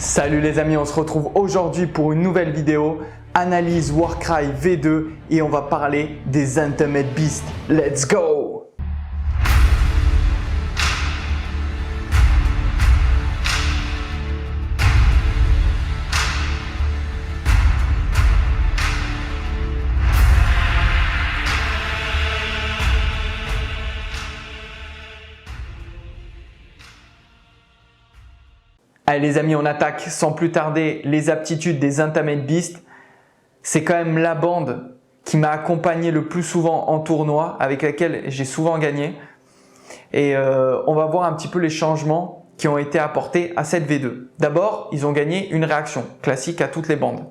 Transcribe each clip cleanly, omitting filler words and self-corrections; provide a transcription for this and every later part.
Salut les amis, on se retrouve aujourd'hui pour une nouvelle vidéo, analyse Warcry V2 et on va parler des Ultimate Beasts. Let's go! Allez les amis, on attaque sans plus tarder les aptitudes des Ultimate Beasts. C'est quand même la bande qui m'a accompagné le plus souvent en tournoi, avec laquelle j'ai souvent gagné. Et on va voir un petit peu les changements qui ont été apportés à cette V2. D'abord, ils ont gagné une réaction classique à toutes les bandes.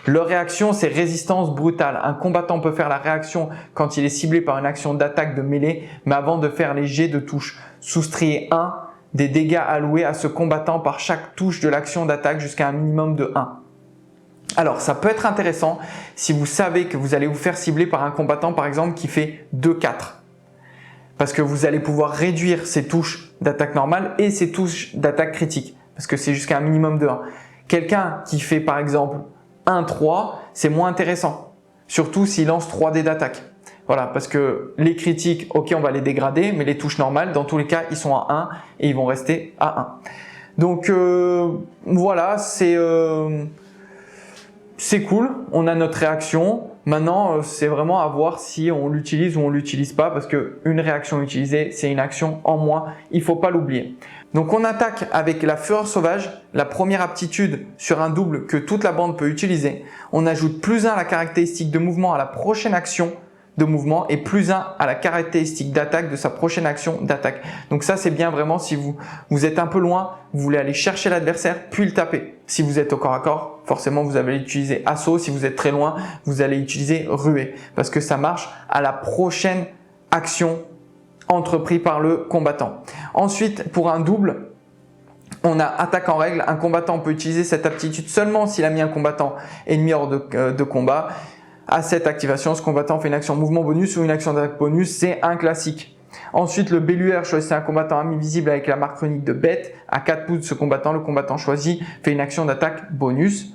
Leur réaction, c'est résistance brutale. Un combattant peut faire la réaction quand il est ciblé par une action d'attaque de mêlée, mais avant de faire les jets de touche, soustrayez 1 des dégâts alloués à ce combattant par chaque touche de l'action d'attaque jusqu'à un minimum de 1. Alors, ça peut être intéressant si vous savez que vous allez vous faire cibler par un combattant, par exemple, qui fait 2-4. Parce que vous allez pouvoir réduire ses touches d'attaque normale et ses touches d'attaque critique. Parce que c'est jusqu'à un minimum de 1. Quelqu'un qui fait, par exemple, 1-3, c'est moins intéressant. Surtout s'il lance 3 dés d'attaque. Voilà, parce que les critiques, ok, on va les dégrader, mais les touches normales, dans tous les cas, ils sont à 1 et ils vont rester à 1. Donc voilà, c'est cool, on a notre réaction. Maintenant, c'est vraiment à voir si on l'utilise ou on l'utilise pas, parce qu'une réaction utilisée, c'est une action en moins, il ne faut pas l'oublier. Donc on attaque avec la Fureur Sauvage, la première aptitude sur un double que toute la bande peut utiliser. On ajoute +1 à la caractéristique de mouvement à la prochaine action de mouvement et +1 à la caractéristique d'attaque de sa prochaine action d'attaque. Donc ça, c'est bien vraiment si vous êtes un peu loin, vous voulez aller chercher l'adversaire puis le taper. Si vous êtes au corps à corps, forcément vous allez utiliser assaut. Si vous êtes très loin, vous allez utiliser ruée parce que ça marche à la prochaine action entreprise par le combattant. Ensuite, pour un double, on a attaque en règle. Un combattant peut utiliser cette aptitude seulement s'il a mis un combattant ennemi hors de combat. À cette activation, ce combattant fait une action mouvement bonus ou une action d'attaque bonus, c'est un classique. Ensuite, le Belluaire, choisissez un combattant invisible avec la marque runique de bête. À 4 pouces de ce combattant, le combattant choisi fait une action d'attaque bonus.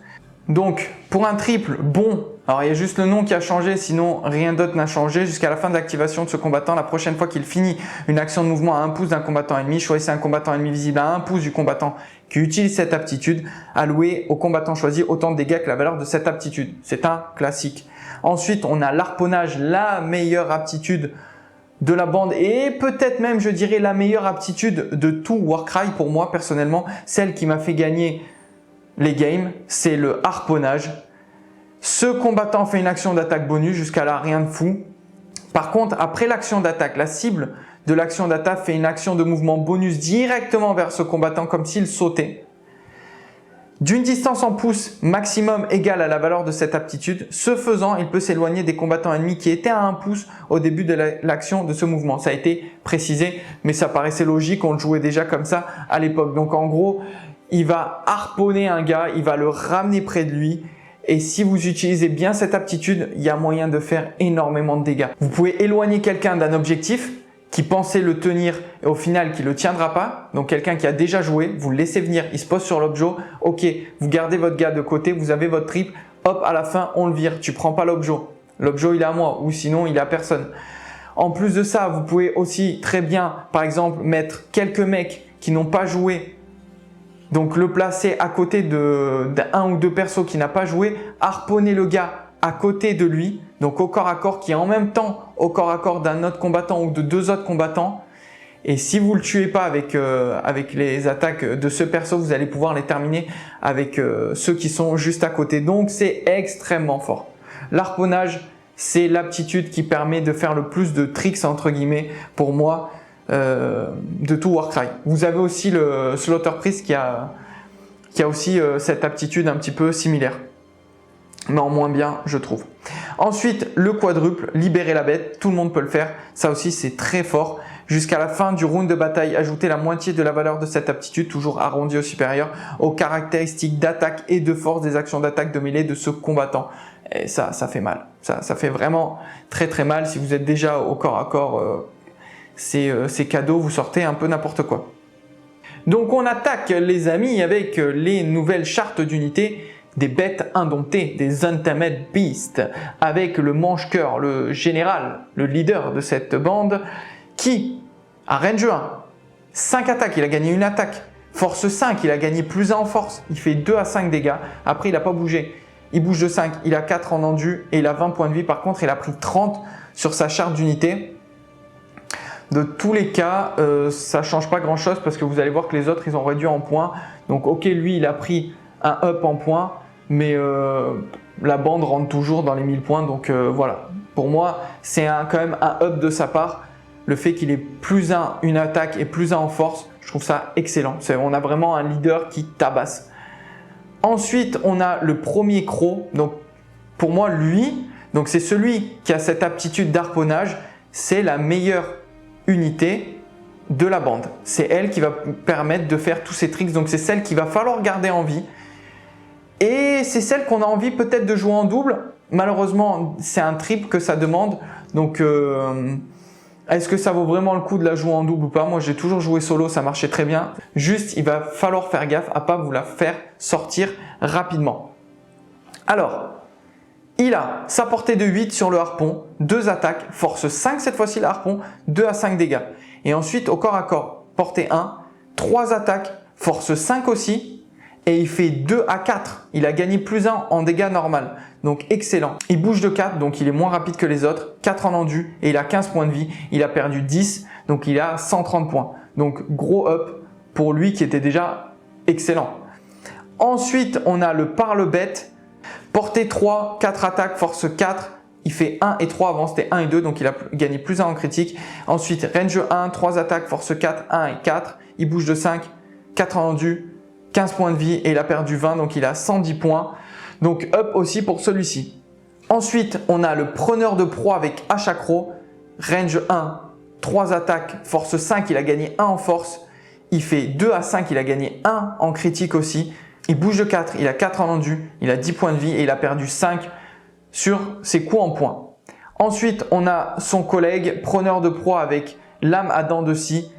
Donc, pour un triple, bon, alors il y a juste le nom qui a changé, sinon rien d'autre n'a changé. Jusqu'à la fin de l'activation de ce combattant, la prochaine fois qu'il finit une action de mouvement à 1 pouce d'un combattant ennemi, choisissez un combattant ennemi visible à 1 pouce du combattant qui utilise cette aptitude, allouez au combattant choisi autant de dégâts que la valeur de cette aptitude. C'est un classique. Ensuite, on a l'harponnage, la meilleure aptitude de la bande et peut-être même, je dirais, la meilleure aptitude de tout Warcry pour moi personnellement. Celle qui m'a fait gagner les games, c'est le harponnage. Ce combattant fait une action d'attaque bonus, jusqu'à là, rien de fou. Par contre, après l'action d'attaque, la cible de l'action d'attaque fait une action de mouvement bonus directement vers ce combattant comme s'il sautait. D'une distance en pouces maximum égale à la valeur de cette aptitude. Ce faisant, il peut s'éloigner des combattants ennemis qui étaient à 1 pouce au début de l'action de ce mouvement. Ça a été précisé, mais ça paraissait logique, on le jouait déjà comme ça à l'époque. Donc en gros, il va harponner un gars, il va le ramener près de lui. Et si vous utilisez bien cette aptitude, il y a moyen de faire énormément de dégâts. Vous pouvez éloigner quelqu'un d'un objectif qui pensait le tenir et au final qui le tiendra pas. Donc quelqu'un qui a déjà joué, vous le laissez venir, il se pose sur l'objet. Ok, vous gardez votre gars de côté, vous avez votre triple. Hop, à la fin, on le vire. Tu prends pas l'objet. L'objet, il est à moi ou sinon, il est à personne. En plus de ça, vous pouvez aussi très bien, par exemple, mettre quelques mecs qui n'ont pas joué. Donc le placer à côté d'un ou deux persos qui n'a pas joué, harponner le gars à côté de lui, donc au corps à corps, qui est en même temps au corps à corps d'un autre combattant ou de 2 autres combattants. Et si vous ne le tuez pas avec les attaques de ce perso, vous allez pouvoir les terminer avec ceux qui sont juste à côté. Donc c'est extrêmement fort. L'harponnage, c'est l'aptitude qui permet de faire le plus de tricks entre guillemets pour moi de tout Warcry. Vous avez aussi le Slaughter Priest qui a aussi cette aptitude un petit peu similaire, mais en moins bien je trouve. Ensuite, le quadruple, libérer la bête, tout le monde peut le faire, ça aussi c'est très fort. Jusqu'à la fin du round de bataille, ajoutez la moitié de la valeur de cette aptitude, toujours arrondie au supérieur, aux caractéristiques d'attaque et de force des actions d'attaque de mêlée de ce combattant. Et ça fait mal, ça fait vraiment très très mal. Si vous êtes déjà au corps à corps, c'est cadeau, vous sortez un peu n'importe quoi. Donc on attaque les amis avec les nouvelles chartes d'unité des bêtes indomptées, des Untamed Beasts, avec le mange-cœur, le général, le leader de cette bande, qui a range 1, 5 attaques, il a gagné une attaque, force 5, il a gagné plus 1 en force, il fait 2 à 5 dégâts, après il n'a pas bougé, il bouge de 5, il a 4 en endu et il a 20 points de vie, par contre il a pris 30 sur sa charte d'unité. De tous les cas, ça ne change pas grand chose parce que vous allez voir que les autres ils ont réduit en points. Donc ok, lui il a pris un up en points, mais la bande rentre toujours dans les 1000 points. Donc voilà, pour moi c'est quand même un up de sa part. Le fait qu'il ait plus 1 une attaque et plus 1 en force, je trouve ça excellent. On a vraiment un leader qui tabasse. Ensuite on a le premier croc. Donc pour moi lui, c'est celui qui a cette aptitude d'harponnage, c'est la meilleure unité de la bande. C'est elle qui va permettre de faire tous ces tricks, donc c'est celle qu'il va falloir garder en vie. Et c'est celle qu'on a envie peut-être de jouer en double. Malheureusement, c'est un triple que ça demande. Donc, est-ce que ça vaut vraiment le coup de la jouer en double ou pas? Moi, j'ai toujours joué solo, ça marchait très bien. Juste, il va falloir faire gaffe à ne pas vous la faire sortir rapidement. Alors, il a sa portée de 8 sur le harpon, 2 attaques, force 5 cette fois-ci le harpon, 2 à 5 dégâts. Et ensuite au corps à corps, portée 1, 3 attaques, force 5 aussi, et il fait 2 à 4. Il a gagné plus 1 en dégâts normal, donc excellent. Il bouge de 4, donc il est moins rapide que les autres, 4 en endu, et il a 15 points de vie. Il a perdu 10, donc il a 130 points. Donc gros up pour lui qui était déjà excellent. Ensuite on a le parle-bête. Portée 3, 4 attaques, force 4, il fait 1 et 3, avant c'était 1 et 2, donc il a gagné plus 1 en critique. Ensuite, range 1, 3 attaques, force 4, 1 et 4, il bouge de 5, 4 en endu, 15 points de vie et il a perdu 20, donc il a 110 points. Donc up aussi pour celui-ci. Ensuite, on a le preneur de proie avec hache accro, range 1, 3 attaques, force 5, il a gagné 1 en force, il fait 2 à 5, il a gagné 1 en critique aussi. Il bouge de 4, il a 4 en endu, il a 10 points de vie et il a perdu 5 sur ses coups en points. Ensuite, on a son collègue preneur de proie avec lame à dents de scie.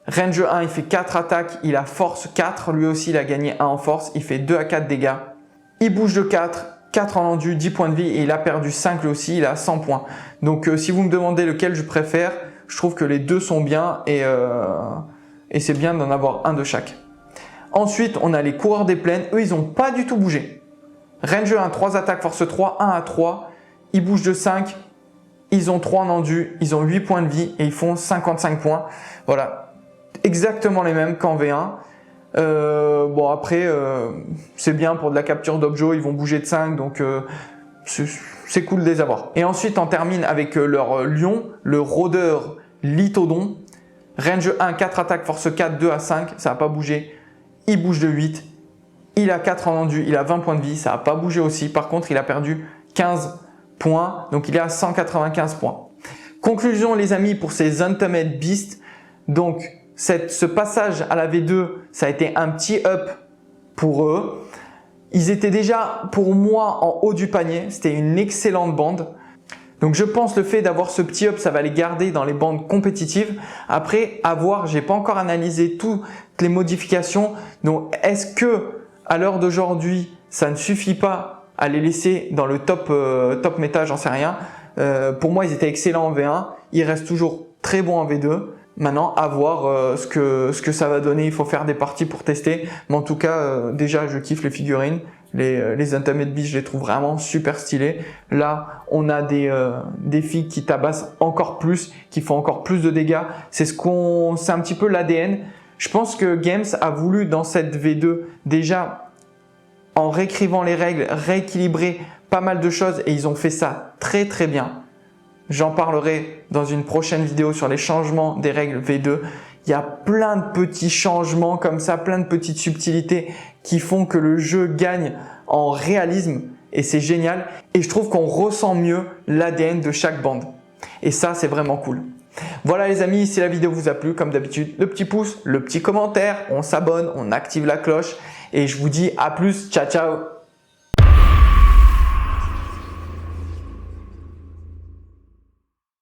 Range 1, il fait 4 attaques, il a force 4, lui aussi il a gagné 1 en force, il fait 2 à 4 dégâts. Il bouge de 4, 4 en endu, 10 points de vie et il a perdu 5 lui aussi, il a 100 points. Donc si vous me demandez lequel je préfère, je trouve que les deux sont bien et c'est bien d'en avoir un de chaque. Ensuite, on a les coureurs des plaines. Eux, ils n'ont pas du tout bougé. Range 1, 3 attaques, force 3, 1 à 3. Ils bougent de 5. Ils ont 3 en endu. Ils ont 8 points de vie et ils font 55 points. Voilà. Exactement les mêmes qu'en V1. Bon, après, c'est bien pour de la capture d'objets. Ils vont bouger de 5. Donc, c'est cool de les avoir. Et ensuite, on termine avec leur lion, le rôdeur Lithodon. Range 1, 4 attaques, force 4, 2 à 5. Ça n'a pas bougé. Il bouge de 8, il a 4 en endu, il a 20 points de vie, ça n'a pas bougé aussi. Par contre, il a perdu 15 points, donc il est à 195 points. Conclusion les amis pour ces Untamed Beasts. Donc ce passage à la V2, ça a été un petit up pour eux. Ils étaient déjà pour moi en haut du panier, c'était une excellente bande. Donc je pense le fait d'avoir ce petit up, ça va les garder dans les bandes compétitives. Après, à voir, j'ai pas encore analysé toutes les modifications. Donc est-ce que à l'heure d'aujourd'hui, ça ne suffit pas à les laisser dans le top méta, j'en sais rien. Pour moi, ils étaient excellents en V1. Ils restent toujours très bons en V2. Maintenant, à voir ce que ça va donner. Il faut faire des parties pour tester. Mais en tout cas, déjà, je kiffe les figurines. Les Untamed Beasts, je les trouve vraiment super stylés. Là, on a des filles qui tabassent encore plus, qui font encore plus de dégâts. C'est un petit peu l'ADN. Je pense que Games a voulu dans cette V2 déjà, en réécrivant les règles, rééquilibrer pas mal de choses et ils ont fait ça très très bien. J'en parlerai dans une prochaine vidéo sur les changements des règles V2. Il y a plein de petits changements comme ça, plein de petites subtilités qui font que le jeu gagne en réalisme et c'est génial. Et je trouve qu'on ressent mieux l'ADN de chaque bande. Et ça, c'est vraiment cool. Voilà les amis, si la vidéo vous a plu, comme d'habitude, le petit pouce, le petit commentaire, on s'abonne, on active la cloche et je vous dis à plus, ciao ciao.